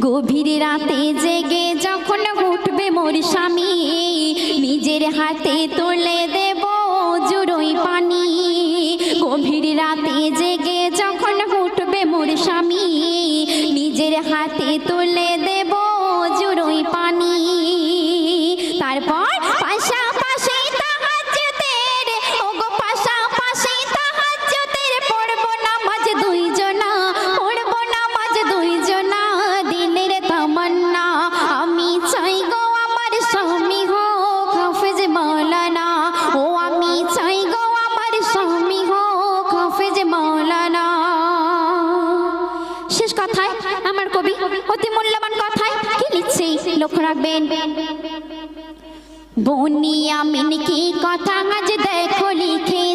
গভীর রাতে জেগে যখন উঠবে মোর স্বামী, নিজের হাতে তুলে দেব জুড়োই পানি। গভীর রাতে জেগে যখন উঠবে মোর স্বামী, নিজের হাতে তুলে দেব জুড়োই পানি। তারপর পাশাপাশি তাহাজ্জুদের, ওগো পাশাপাশি তাহাজ্জুদের পড়ব নামাজ দুইজনা, পড়ব নামাজ দুইজনা। দিলের তামান্না আমি চাই গো আমার স্বামী হোক হাফেজ মাওলানা, ও আমি চাই গো আমার স্বামী হোক হাফেজ মাওলানা। শেষ কথায় আমার কবি অতি মূল্যবান কথায় কি লিখছে লক্ষ্য রাখবেন। বনিয়ামিন কি কথা আজ দেখো লিখে,